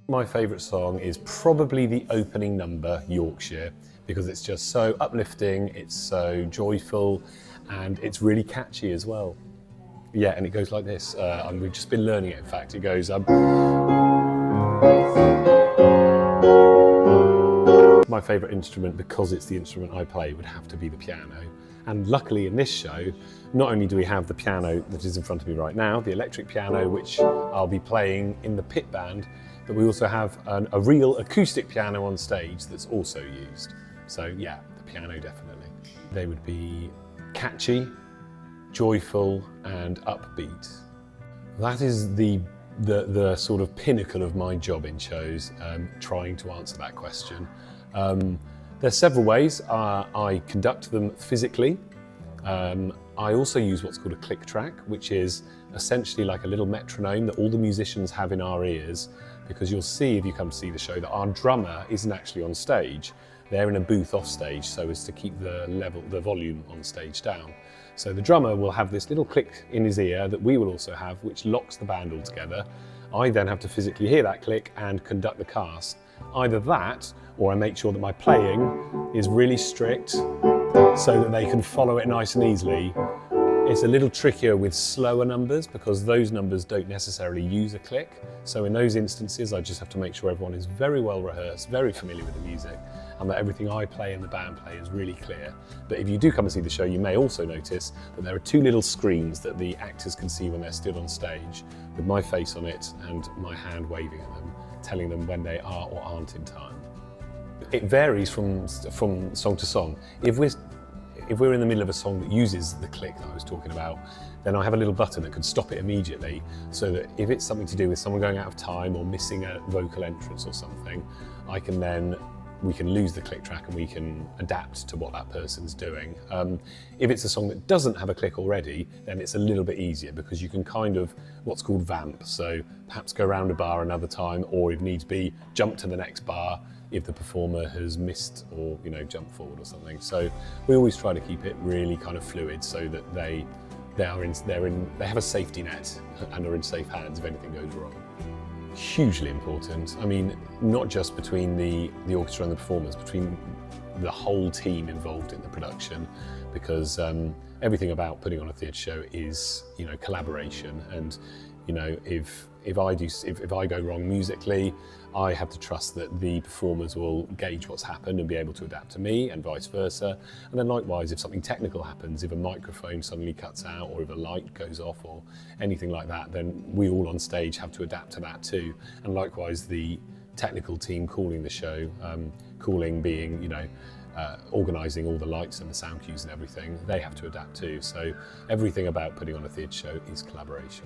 My favourite song is probably the opening number, Yorkshire, because it's just so uplifting, it's so joyful, and it's really catchy as well. Yeah, and it goes like this. We've just been learning it, in fact. It goes... My favourite instrument, because it's the instrument I play, would have to be the piano. And luckily in this show, not only do we have the piano that is in front of me right now, the electric piano, which I'll be playing in the pit band, but we also have a real acoustic piano on stage that's also used. So yeah, the piano definitely. They would be catchy, joyful and upbeat. That is the sort of pinnacle of my job in shows, trying to answer that question. There's several ways. I conduct them physically. I also use what's called a click track, which is essentially like a little metronome that all the musicians have in our ears, because you'll see if you come to see the show that our drummer isn't actually on stage. They're in a booth off stage so as to keep the volume on stage down. So the drummer will have this little click in his ear that we will also have, which locks the band all together. I then have to physically hear that click and conduct the cast. Either that, or I make sure that my playing is really strict so that they can follow it nice and easily. It's a little trickier with slower numbers because those numbers don't necessarily use a click. So in those instances, I just have to make sure everyone is very well rehearsed, very familiar with the music, and that everything I play and the band play is really clear. But if you do come and see the show, you may also notice that there are two little screens that the actors can see when they're stood on stage, with my face on it and my hand waving at them, telling them when they are or aren't in time. It varies from song to song. If we're in the middle of a song that uses the click that I was talking about, then I have a little button that can stop it immediately, so that if it's something to do with someone going out of time or missing a vocal entrance or something, we can lose the click track and we can adapt to what that person's doing. If it's a song that doesn't have a click already, then it's a little bit easier because you can kind of what's called vamp. So perhaps go around a bar another time, or if needs be, jump to the next bar if the performer has missed or jumped forward or something. So we always try to keep it really kind of fluid so that they have a safety net and are in safe hands if anything goes wrong. Hugely important. I mean, not just between the orchestra and the performers, between the whole team involved in the production, because everything about putting on a theatre show is collaboration. And if I go wrong musically, I have to trust that the performers will gauge what's happened and be able to adapt to me, and vice versa. And then likewise, if something technical happens, if a microphone suddenly cuts out or if a light goes off or anything like that, then we all on stage have to adapt to that too. And likewise, the technical team calling the show, calling being, organising all the lights and the sound cues and everything, they have to adapt too. So everything about putting on a theatre show is collaboration.